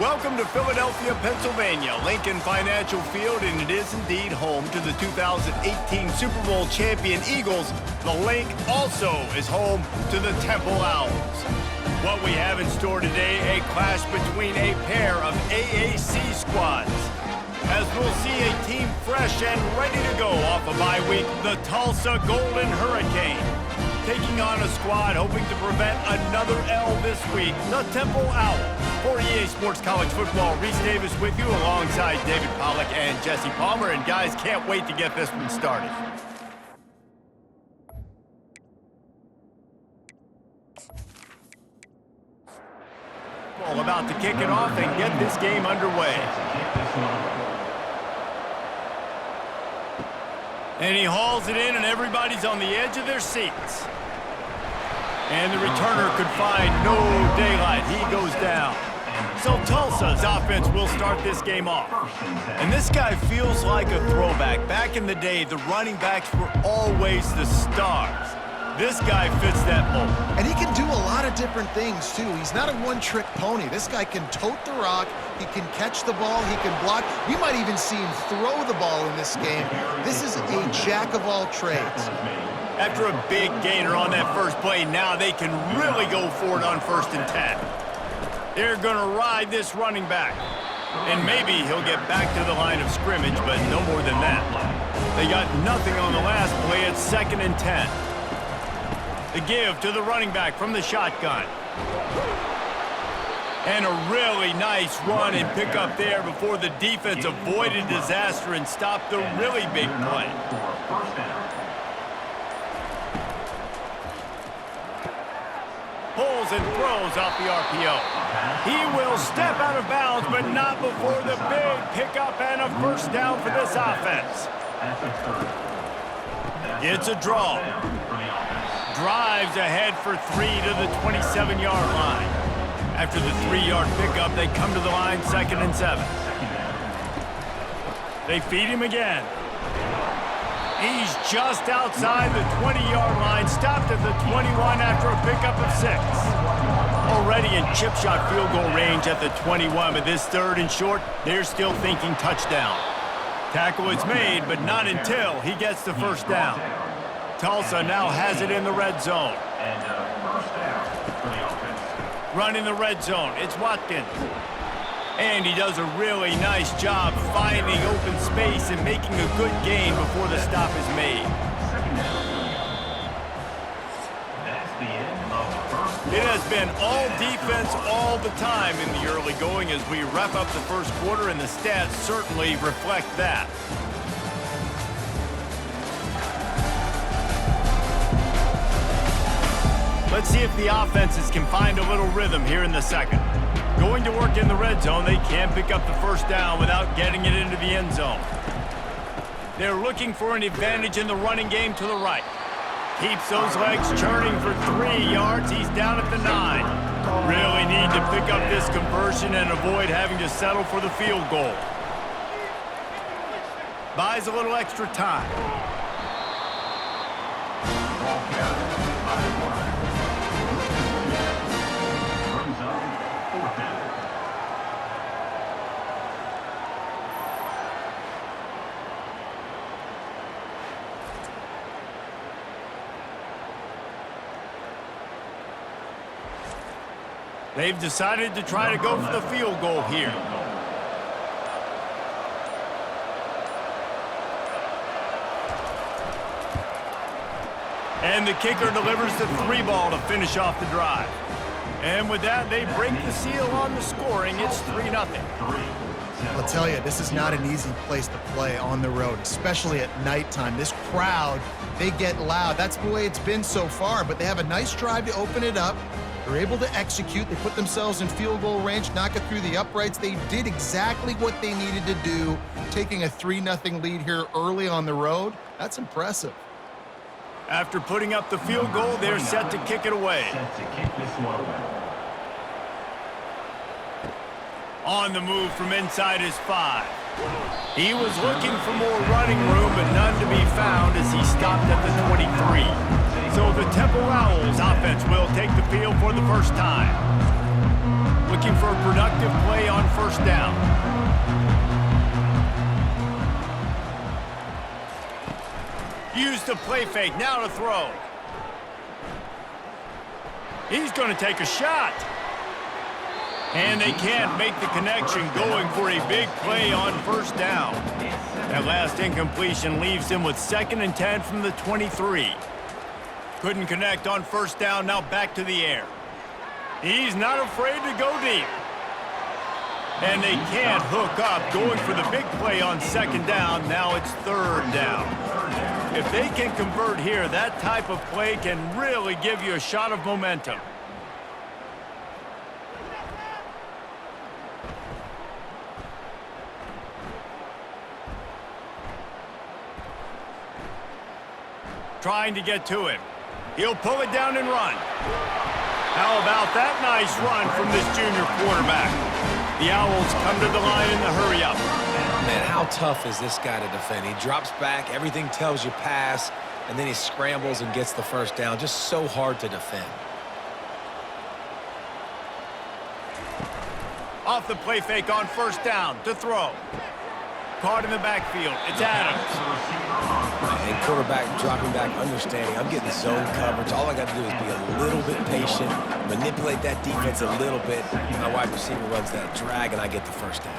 Welcome to Philadelphia, Pennsylvania, Lincoln Financial Field, and it is indeed home to the 2018 Super Bowl champion Eagles. The Link also is home to the Temple Owls. What we have in store today, a clash between a pair of AAC squads. As we'll see a team fresh and ready to go off a bye week, the Tulsa Golden Hurricane. Taking on a squad hoping to prevent another L this week, the Temple Owls. For EA Sports College Football, Reese Davis with you alongside David Pollack and Jesse Palmer. And guys, can't wait to get this one started. All about to kick it off and get this game underway. And he hauls it in, and everybody's on the edge of their seats. And the returner could find no daylight. He goes down. So Tulsa's offense will start this game off. And this guy feels like a throwback. Back in the day, the running backs were always the stars. This guy fits that mold. And he can do a lot of different things, too. He's not a one-trick pony. This guy can tote the rock. He can catch the ball. He can block. We might even see him throw the ball in this game. This is a jack of all trades. After a big gainer on that first play, now they can really go for it on 1st and 10. They're going to ride this running back. And maybe he'll get back to the line of scrimmage, but no more than that. They got nothing on the last play. It's 2nd and 10. The give to the running back from the shotgun. And a really nice run and pick up there before the defense avoided disaster and stopped the really big play. Pulls and throws off the RPO. He will step out of bounds, but not before the big pickup and a 1st down for this offense. It's a draw. Drives ahead for 3 to the 27-yard line. After the 3-yard pickup, they come to the line 2nd and 7. They feed him again. He's just outside the 20-yard line, stopped at the 21 after a pickup of 6. Already in chip shot field goal range at the 21, but this 3rd and short, they're still thinking touchdown. Tackle is made, but not until he gets the 1st down. Tulsa now has it in the red zone. Running the red zone, it's Watkins. And he does a really nice job finding open space and making a good gain before the stop is made. It has been all defense all the time in the early going as we wrap up the first quarter, and the stats certainly reflect that. Let's see if the offenses can find a little rhythm here in the second. Going to work in the red zone, they can't pick up the 1st down without getting it into the end zone. They're looking for an advantage in the running game to the right. Keeps those legs churning for 3 yards. He's down at the 9. Really need to pick up this conversion and avoid having to settle for the field goal. Buys a little extra time. They've decided to try to go for the field goal here. And the kicker delivers the 3-ball to finish off the drive. And with that, they break the seal on the scoring. It's 3-0. I'll tell you, this is not an easy place to play on the road, especially at nighttime. This crowd, they get loud. That's the way it's been so far, but they have a nice drive to open it up. They're able to execute. They put themselves in field goal range, knock it through the uprights. They did exactly what they needed to do, taking a 3-0 lead here early on the road. That's impressive. After putting up the field goal, they're set to kick it away. On the move from inside his 5. He was looking for more running room, but none to be found as he stopped at the 23. So the Temple Owls offense will take the field for the first time. looking for a productive play on first down. Use the play fake, now to throw. He's going to take a shot. And they can't make the connection, going for a big play on first down. That last incompletion leaves him with 2nd and 10 from the 23. Couldn't connect on first down, now back to the air. He's not afraid to go deep. And they can't hook up, going for the big play on 2nd down. Now it's 3rd down. If they can convert here, that type of play can really give you a shot of momentum. Trying to get to him. He'll pull it down and run. How about that nice run from this junior quarterback? The Owls come to the line in the hurry up. Man, how tough is this guy to defend? He drops back, everything tells you pass, and then he scrambles and gets the first down. Just so hard to defend. Off the play fake on first down to throw. Caught in the backfield. It's Adams. And quarterback dropping back, understanding. I'm getting zone coverage. All I got to do is be a little bit patient, manipulate that defense a little bit. My wide receiver runs that drag, and I get the first down.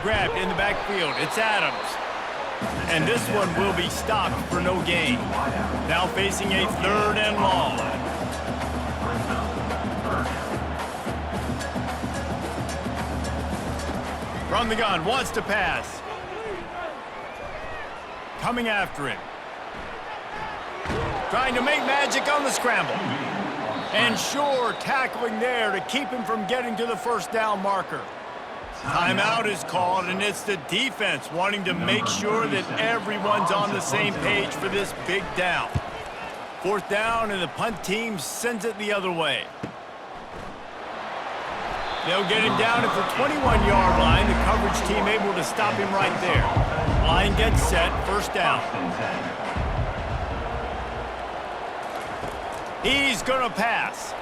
Grabbed in the backfield. It's Adams. And this one will be stopped for no gain. Now facing a 3rd and long. From the gun, wants to pass. Coming after him. Trying to make magic on the scramble. And sure, tackling there to keep him from getting to the first down marker. Timeout is called, and it's the defense wanting to make sure that everyone's on the same page for this big down. 4th down, and the punt team sends it the other way. They'll get him down at the 21-yard line. The coverage team able to stop him right there. Line gets set, first down. He's going to pass.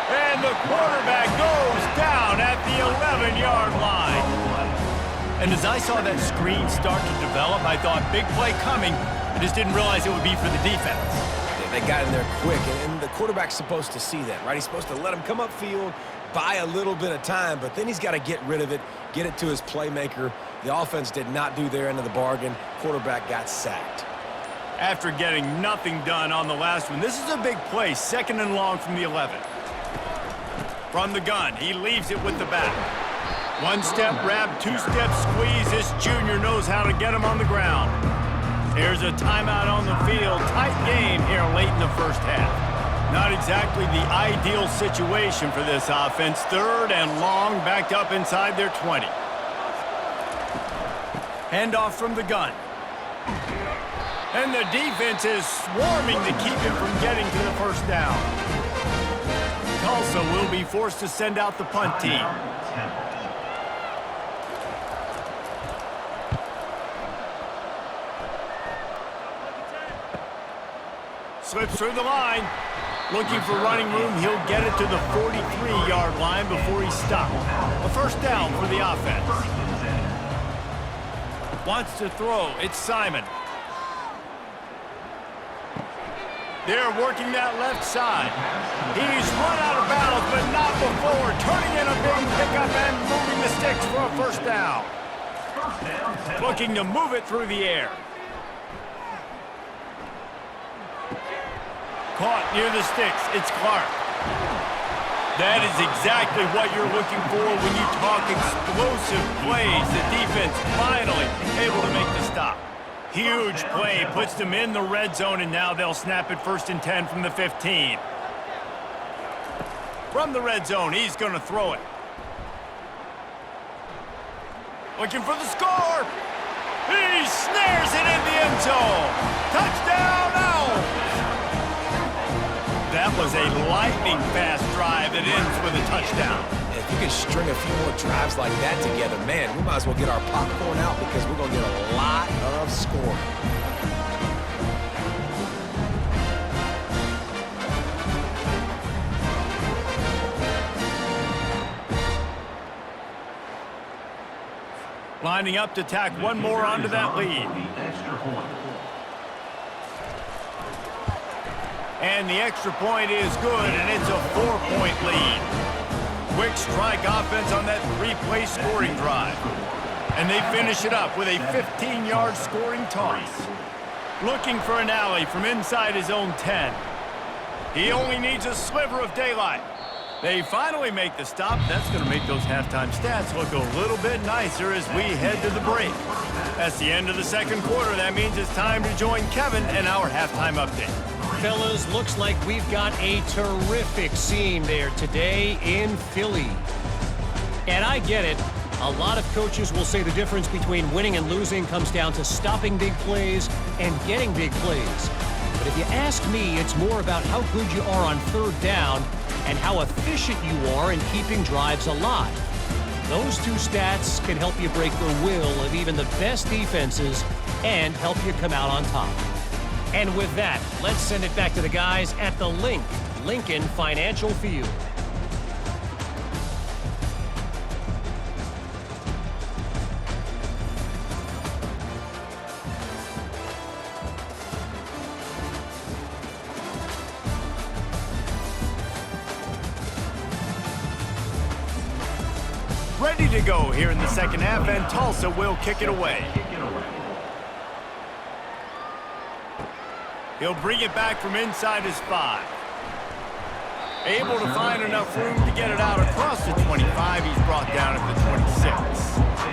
And the quarterback goes down at the 11-yard line. And as I saw that screen start to develop, I thought, big play coming. I just didn't realize it would be for the defense. Yeah, they got in there quick, and the quarterback's supposed to see that, right? He's supposed to let him come upfield, buy a little bit of time, but then he's got to get rid of it, get it to his playmaker. The offense did not do their end of the bargain. Quarterback got sacked. After getting nothing done on the last one, this is a big play, 2nd and long from the 11. From the gun, he leaves it with the back. 1-step grab, 2-step squeeze. This junior knows how to get him on the ground. There's a timeout on the field. Tight game here late in the first half. Not exactly the ideal situation for this offense. 3rd and long, backed up inside their 20. Handoff from the gun. And the defense is swarming to keep him from getting to the first down. Tulsa will be forced to send out the punt team. Slips through the line. Looking for running room, he'll get it to the 43-yard line before he's stopped. A first down for the offense. Wants to throw, it's Simon. They're working that left side. He's run out of bounds, but not before. Turning in a big pickup and moving the sticks for a first down. Looking to move it through the air. Caught near the sticks, it's Clark. That is exactly what you're looking for when you talk explosive plays. The defense finally able to make the stop. Huge play, puts them in the red zone, and now they'll snap it 1st and 10 from the 15. From the red zone, he's going to throw it. Looking for the score. He snares it in the end zone. Touchdown, Owls. That was a lightning-fast drive that ends with a touchdown. If you can string a few more drives like that together, man, we might as well get our popcorn out because we're going to get a lot of scoring. Lining up to tack one more onto that lead. And the extra point is good, and it's a 4-point lead. Quick strike offense on that 3-play scoring drive. And they finish it up with a 15-yard scoring toss. Looking for an alley from inside his own 10. He only needs a sliver of daylight. They finally make the stop. That's going to make those halftime stats look a little bit nicer as we head to the break. That's the end of the second quarter. That means it's time to join Kevin and our halftime update. Fellas, looks like we've got a terrific scene there today in Philly. And I get it. A lot of coaches will say the difference between winning and losing comes down to stopping big plays and getting big plays. But if you ask me, it's more about how good you are on third down and how efficient you are in keeping drives alive. Those two stats can help you break the will of even the best defenses and help you come out on top. And with that, let's send it back to the guys at the Lincoln Financial Field. Ready to go here in the second half, and Tulsa will kick it away. He'll bring it back from inside his 5. Able to find enough room to get it out across the 25. He's brought down at the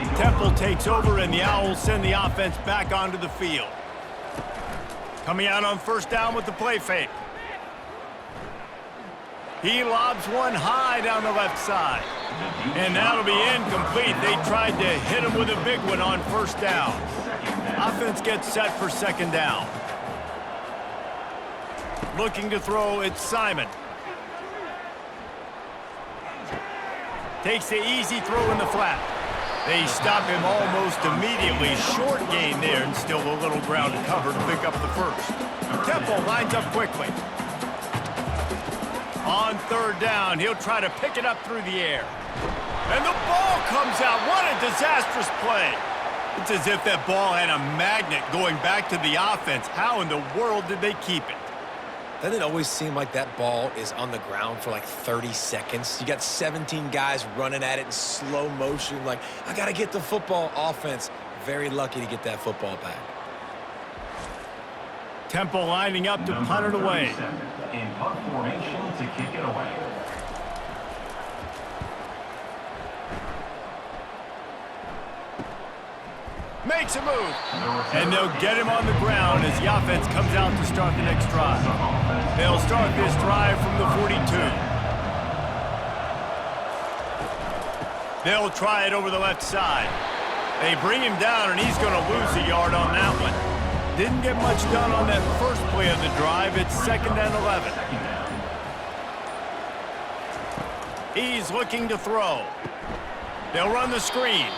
26. Temple takes over, and the Owls send the offense back onto the field. Coming out on first down with the play fake. He lobs one high down the left side. And that'll be incomplete. They tried to hit him with a big one on first down. Offense gets set for second down. Looking to throw, it's Simon. Takes the easy throw in the flat. They stop him almost immediately. Short gain there, and still a little ground to cover to pick up the first. Temple lines up quickly. On third down, he'll try to pick it up through the air. And the ball comes out. What a disastrous play. It's as if that ball had a magnet going back to the offense. How in the world did they keep it? Doesn't it always seem like that ball is on the ground for like 30 seconds? You got 17 guys running at it in slow motion. Like, I got to get the football. Offense, very lucky to get that football back. Temple lining up to punt it away. In punt formation to kick it away. Makes a move. And they'll get him on the ground as the offense comes out to start the next drive. They'll start this drive from the 42. They'll try it over the left side. They bring him down, and he's going to lose a yard on that one. Didn't get much done on that first play of the drive. It's 2nd and 11. He's looking to throw. They'll run the screen.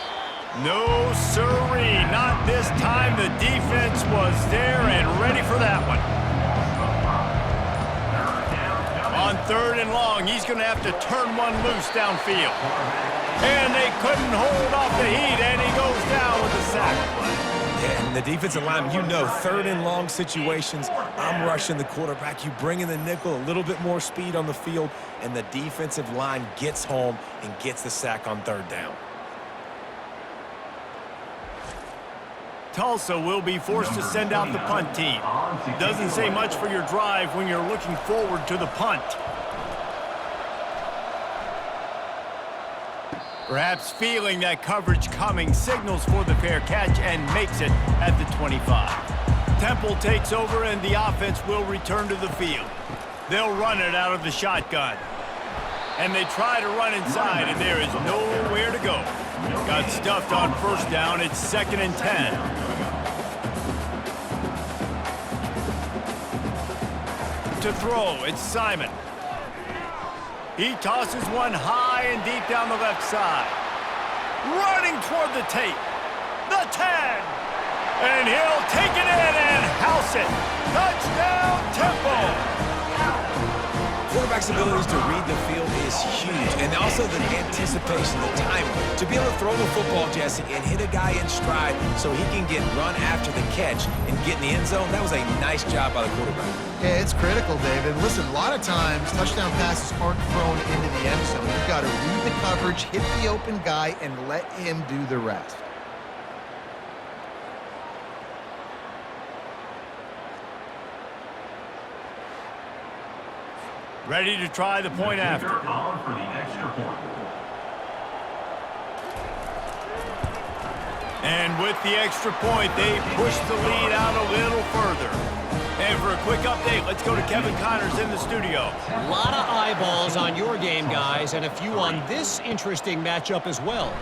No sirree, not this time. The defense was there and ready for that one. On 3rd and long, he's going to have to turn one loose downfield. And they couldn't hold off the heat, and he goes down with a sack. Yeah, and the defensive line, you know, 3rd and long situations, I'm rushing the quarterback. You bring in the nickel, a little bit more speed on the field, and the defensive line gets home and gets the sack on 3rd down. Tulsa will be forced to send out the punt team. Doesn't say much for your drive when you're looking forward to the punt. Perhaps feeling that coverage coming, signals for the fair catch and makes it at the 25. Temple takes over, and the offense will return to the field. They'll run it out of the shotgun. And they try to run inside, and there is nowhere to go. Got stuffed on first down. It's 2nd and 10. To throw, it's Simon. He tosses one high and deep down the left side. Running toward the tape. The 10. And he'll take it in and house it. Touchdown, Temple. Quarterback's abilities to read the field is huge, And also the anticipation, the time to be able to throw the football, Jesse, and hit a guy in stride so he can get run after the catch and get in the end zone. That was a nice job by the quarterback. Yeah, it's critical, David. Listen, a lot of times touchdown passes aren't thrown into the end zone. You've got to read the coverage, hit the open guy, and let him do the rest. Ready to try the point after. On for the extra point. And with the extra point, they push the lead out a little further. And for a quick update, let's go to Kevin Connors in the studio. A lot of eyeballs on your game, guys, and a few on this interesting matchup as well.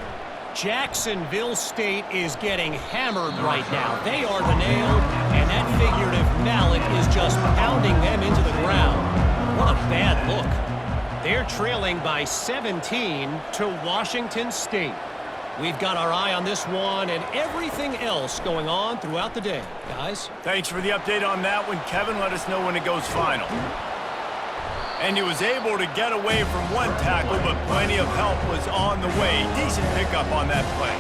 Jacksonville State is getting hammered right now. They are the nail, and that figurative mallet is just pounding them into the ground. What a bad look. They're trailing by 17 to Washington State. We've got our eye on this one and everything else going on throughout the day. Guys? Thanks for the update on that one, Kevin. Let us know when it goes final. And he was able to get away from one tackle, but plenty of help was on the way. Decent pickup on that play.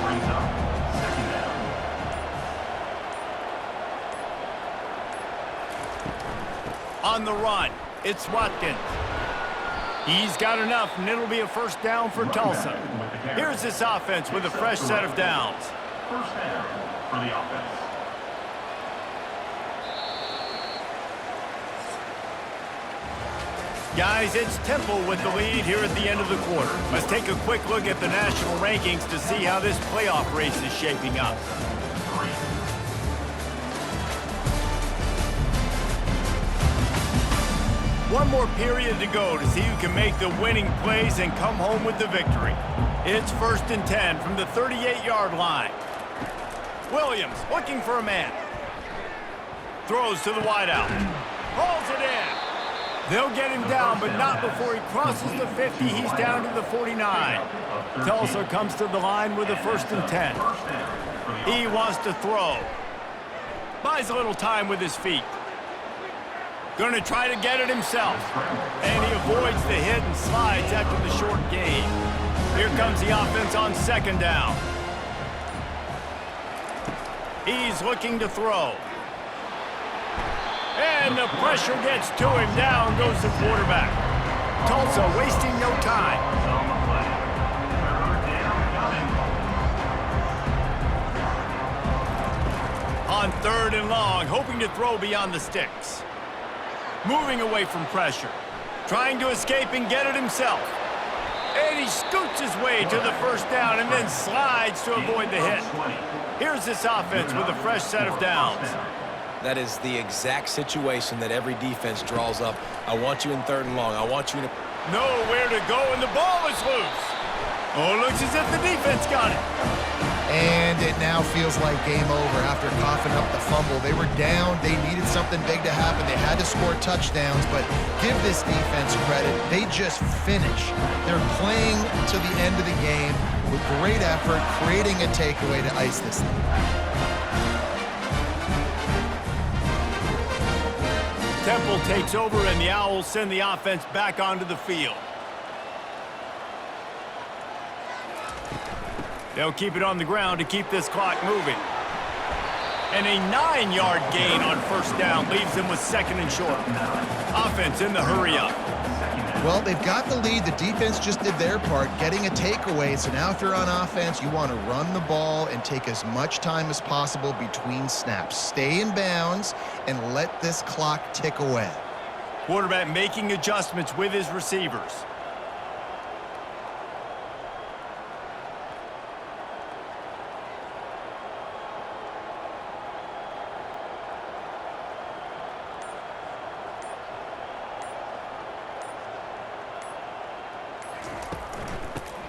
On the run, it's Watkins. He's got enough, and it'll be a first down for Tulsa. Here's this offense with a fresh set of downs. First down for the offense. Guys, it's Temple with the lead here at the end of the quarter. Let's take a quick look at the national rankings to see how this playoff race is shaping up. One more period to go to see who can make the winning plays and come home with the victory. It's 1st and 10 from the 38-yard line. Williams looking for a man. Throws to the wideout. Hauls it in. They'll get him down, but not before he crosses the 50. He's down to the 49. Tulsa comes to the line with a 1st and 10. He wants to throw. Buys a little time with his feet. Going to try to get it himself. And he avoids the hit and slides after the short gain. Here comes the offense on 2nd down. He's looking to throw. And the pressure gets to him. Down goes the quarterback. Tulsa wasting no time. On 3rd and long, hoping to throw beyond the sticks. Moving away from pressure. Trying to escape and get it himself. And he scoots his way to the 1st down and then slides to avoid the hit. Here's this offense with a fresh set of downs. That is the exact situation that every defense draws up. I want you in 3rd and long. I want you in Nowhere to go, and the ball is loose. Oh, looks as if the defense got it. And it now feels like game over after coughing up the fumble. They were down. They needed something big to happen. They had to score touchdowns, but give this defense credit. They just finish. They're playing to the end of the game with great effort, creating a takeaway to ice this thing. Temple takes over, and the Owls send the offense back onto the field. They'll keep it on the ground to keep this clock moving. And a 9-yard gain on 1st down leaves them with 2nd and short. Offense in the hurry up. Well, they've got the lead. The defense just did their part, getting a takeaway. So now if you're on offense, you want to run the ball and take as much time as possible between snaps. Stay in bounds and let this clock tick away. Quarterback making adjustments with his receivers.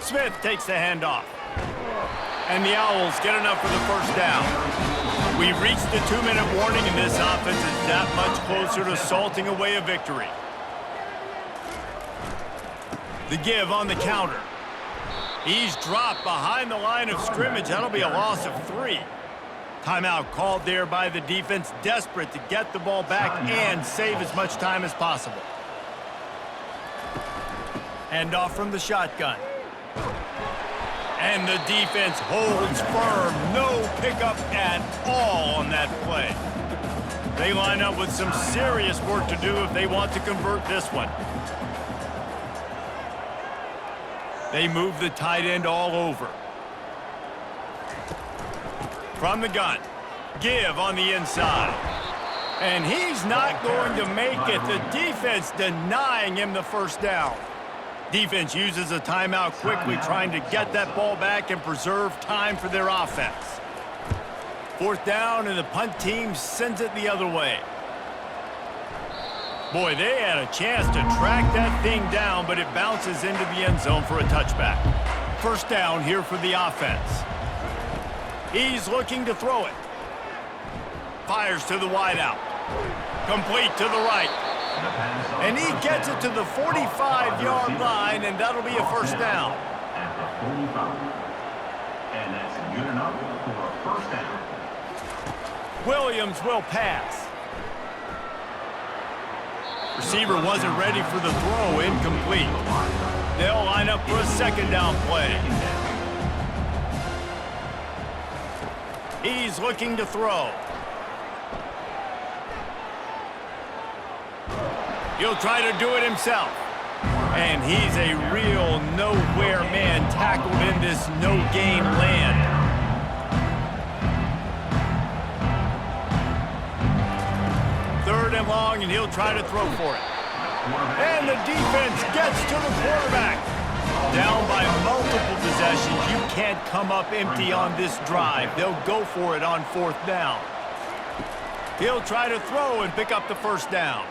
Smith takes the handoff. And the Owls get enough for the 1st down. We've reached the 2-minute warning, and this offense is that much closer to salting away a victory. The give on the counter. He's dropped behind the line of scrimmage. That'll be a loss of 3. Timeout called there by the defense, desperate to get the ball back and save as much time as possible. Handoff from the shotgun. And the defense holds firm. No pickup at all on that play. They line up with some serious work to do if they want to convert this one. They move the tight end all over. From the gun. Give on the inside. And he's not going to make it. The defense denying him the first down. Defense uses a timeout quickly, trying to get that ball back and preserve time for their offense. Fourth down, and the punt team sends it the other way. Boy, they had a chance to track that thing down, but it bounces into the end zone for a touchback. First down here for the offense. He's looking to throw it. Fires to the wideout. Complete to the right. And he gets it to the 45-yard line, and that'll be a first down. At the 45. And that's good enough for a first down. Williams will pass. Receiver wasn't ready for the throw, incomplete. They'll line up for a second down play. He's looking to throw. He'll try to do it himself. And he's a real nowhere man tackled in this no-gain land. Third and long, and he'll try to throw for it. And the defense gets to the quarterback. Down by multiple possessions. You can't come up empty on this drive. They'll go for it on fourth down. He'll try to throw and pick up the first down.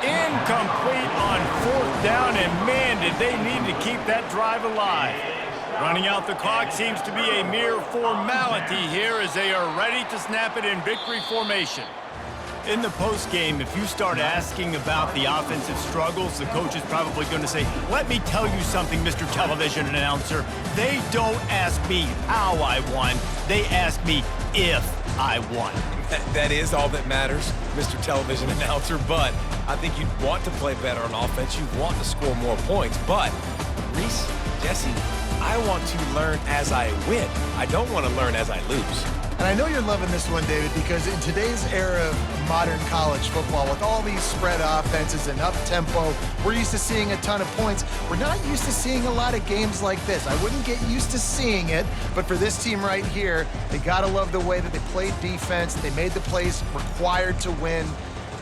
Incomplete on fourth down, and man, did they need to keep that drive alive. Running out the clock seems to be a mere formality here as they are ready to snap it in victory formation. In the postgame, if you start asking about the offensive struggles, the coach is probably going to say, let me tell you something, Mr. Television Announcer. They don't ask me how I won. They ask me if I won. That is all that matters, Mr. Television Announcer, but I think you'd want to play better on offense. You want to score more points, but Reese, Jesse, I want to learn as I win. I don't want to learn as I lose. And I know you're loving this one, David, because in today's era of modern college football, with all these spread offenses and up-tempo, we're used to seeing a ton of points. We're not used to seeing a lot of games like this. I wouldn't get used to seeing it, but for this team right here, they got to love the way that they played defense. They made the plays required to win.